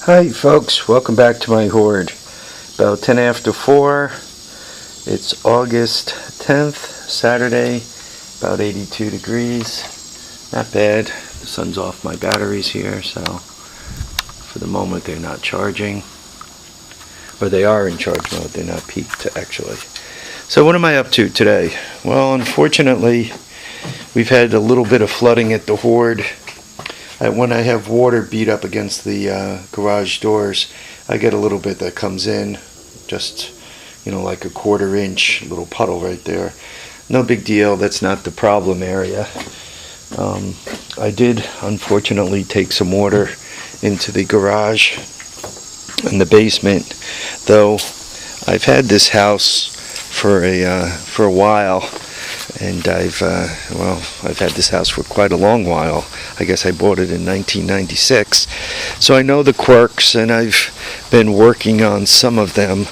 Hi folks, welcome back to my Hoard. About 10 after 4, it's August 10th, Saturday, about 82 degrees. Not bad. The sun's off my batteries here, so for the moment they're not charging. Or they are in charge mode, they're not peaked actually. So what am I up to today? Well, unfortunately, we've had a little bit of flooding at the Hoard. When I have water beat up against the garage doors, I get a little bit that comes in, just, like a 1/4 inch little puddle right there. No big deal, that's not the problem area. I did unfortunately take some water into the garage and the basement, though I've had this house for a while. And I've had this house for quite a long while. I guess I bought it in 1996. So I know the quirks, and I've been working on some of them,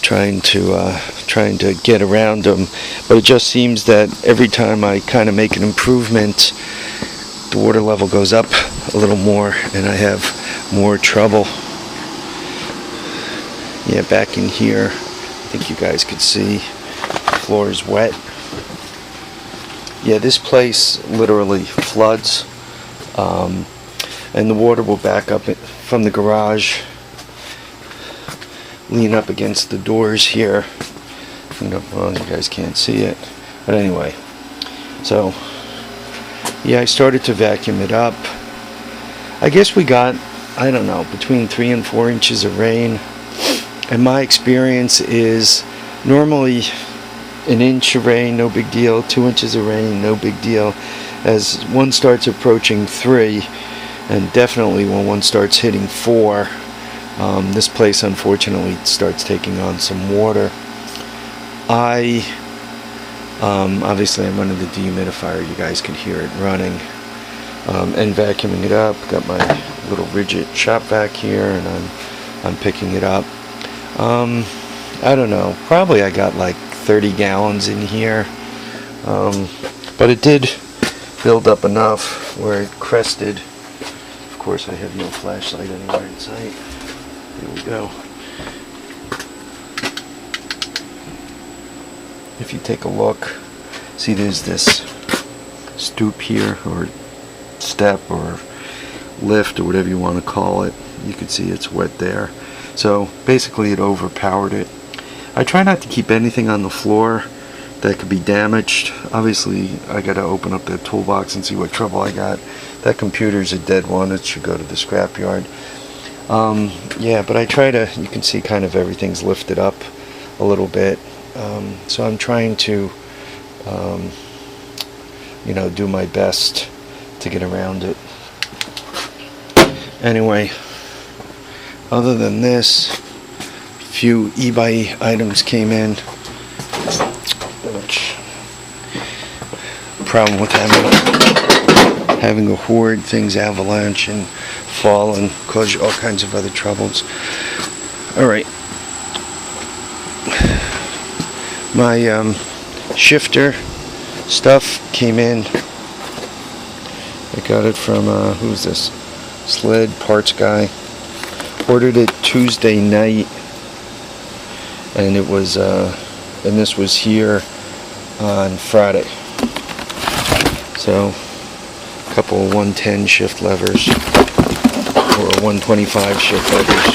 trying to get around them. But it just seems that every time I kind of make an improvement, the water level goes up a little more, and I have more trouble. Yeah, back in here, I think you guys could see, the floor is wet. Yeah, this place literally floods, and the water will back up from the garage, lean up against the doors here. Well, you guys can't see it, but anyway. So, yeah, I started to vacuum it up. I guess we got, I don't know, between 3 and 4 inches of rain, and my experience is normally 1 inch of rain, no big deal. 2 inches of rain, no big deal. As one starts approaching 3, and definitely when one starts hitting 4, this place unfortunately starts taking on some water. Obviously I'm running the dehumidifier, you guys can hear it running, and vacuuming it up. Got my little rigid shop vac here, and I'm picking it up. I don't know, probably I got like 30 gallons in here, but it did build up enough where it crested. Of course, I have no flashlight anywhere in sight. Here we go. If you take a look, see there's this stoop here, or step, or lift, or whatever you want to call it. You can see it's wet there. So basically it overpowered it. I try not to keep anything on the floor that could be damaged. Obviously, I got to open up the toolbox and see what trouble I got. That computer's a dead one. It should go to the scrapyard. Yeah, but I try to, you can see kind of everything's lifted up a little bit. So I'm trying to, do my best to get around it. Anyway, other than this, few eBay items came in, which problem with having a Hoard, things avalanche and fall and cause you all kinds of other troubles. Alright, my shifter stuff came in. I got it from who's this? Sled Parts Guy. Ordered it Tuesday night, and it was and this was here on Friday. So a couple of 110 shift levers, or 125 shift levers.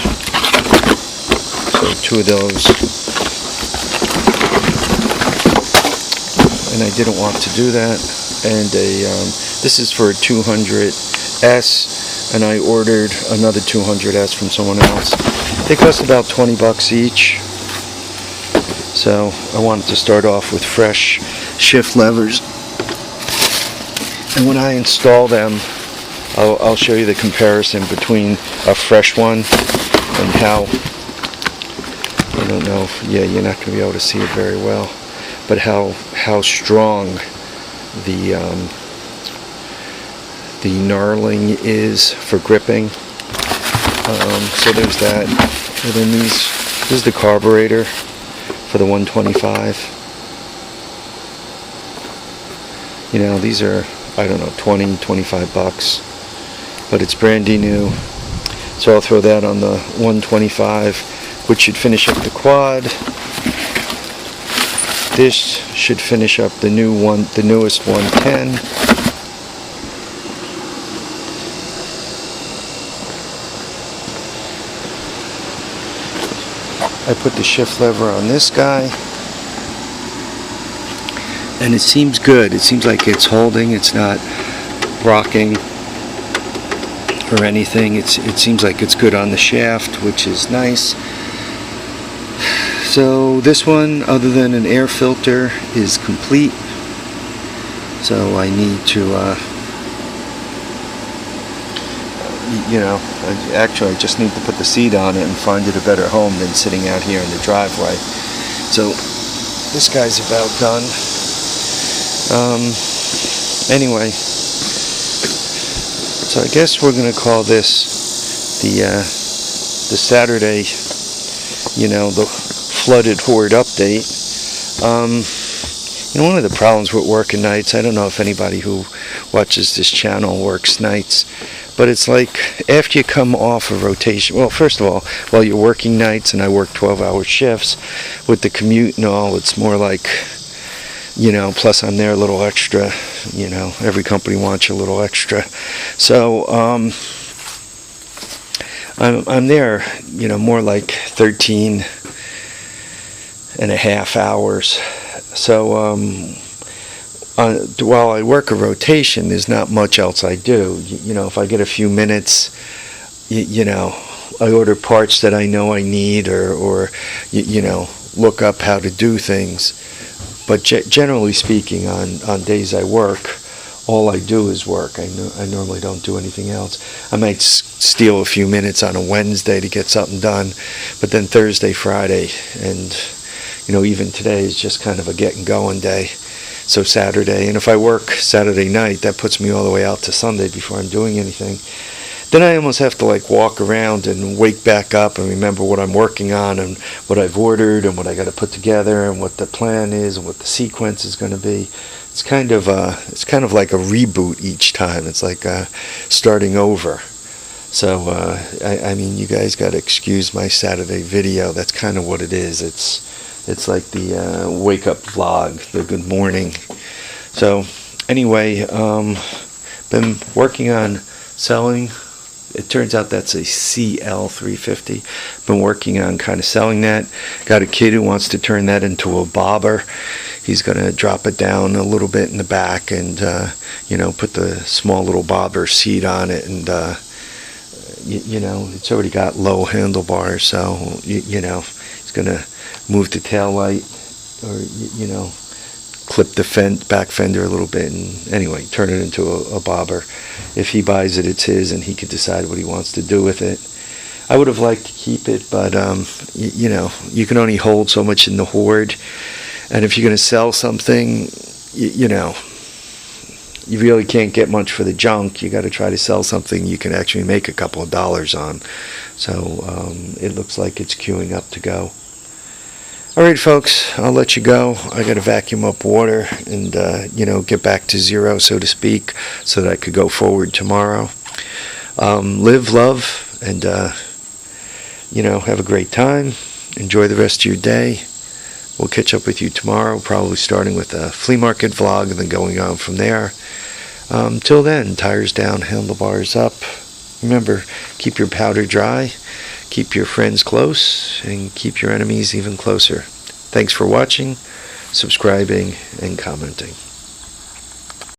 So 2 of those, and I didn't want to do that. And this is for a 200S, and I ordered another 200S from someone else. They cost about 20 bucks each. So I wanted to start off with fresh shift levers, and when I install them, I'll show you the comparison between a fresh one and how, I don't know, yeah, you're not going to be able to see it very well, but how strong the knurling is for gripping. So there's that, and then this is the carburetor for the 125. These are, I don't know, 20, 25 bucks, but it's brandy new. So I'll throw that on the 125, which should finish up the quad. This should finish up the newest 110. I put the shift lever on this guy, and it seems good. It seems like it's holding. It's not rocking or anything. It seems like it's good on the shaft, which is nice. So this one, other than an air filter, is complete. So I need to, actually I just need to put the seat on it and find it a better home than sitting out here in the driveway. So this guy's about done. Anyway, so I guess we're going to call this the Saturday, the flooded Hoard update. One of the problems with working nights, I don't know if anybody who watches this channel works nights, but it's like after you come off a rotation, well, first of all, while you're working nights, and I work 12-hour shifts, with the commute and all, it's more like, plus I'm there a little extra, every company wants you a little extra. So, I'm there, more like 13 and a half hours. So while I work a rotation, there's not much else I do. If I get a few minutes, I order parts that I know I need, or look up how to do things. But generally speaking, on days I work, all I do is work. I normally don't do anything else. I might steal a few minutes on a Wednesday to get something done, but then Thursday, Friday, and even today is just kind of a getting going day. So Saturday, and if I work Saturday night, that puts me all the way out to Sunday before I'm doing anything. Then I almost have to walk around and wake back up and remember what I'm working on and what I've ordered and what I got to put together and what the plan is and what the sequence is going to be. It's kind of like a reboot each time. It's like starting over. So I mean, you guys got to excuse my Saturday video. That's kind of what it is. It's like the wake up vlog, the good morning. So anyway, been working on selling. It turns out that's a CL350. Been working on kind of selling that. Got a kid who wants to turn that into a bobber. He's going to drop it down a little bit in the back and put the small little bobber seat on it, and it's already got low handlebars, so he's going to move the tail light, or clip the back fender a little bit, and anyway, turn it into a bobber. If he buys it, it's his, and he can decide what he wants to do with it. I would have liked to keep it, but you can only hold so much in the Hoard, and if you're going to sell something, you really can't get much for the junk. You got to try to sell something you can actually make a couple of dollars on. So it looks like it's queuing up to go. Alright folks, I'll let you go. I got to vacuum up water and get back to zero, so to speak, so that I could go forward tomorrow. Live, love, and have a great time. Enjoy the rest of your day. We'll catch up with you tomorrow, probably starting with a flea market vlog and then going on from there. Till then, tires down, handlebars up. Remember, keep your powder dry. Keep your friends close, and keep your enemies even closer. Thanks for watching, subscribing, and commenting.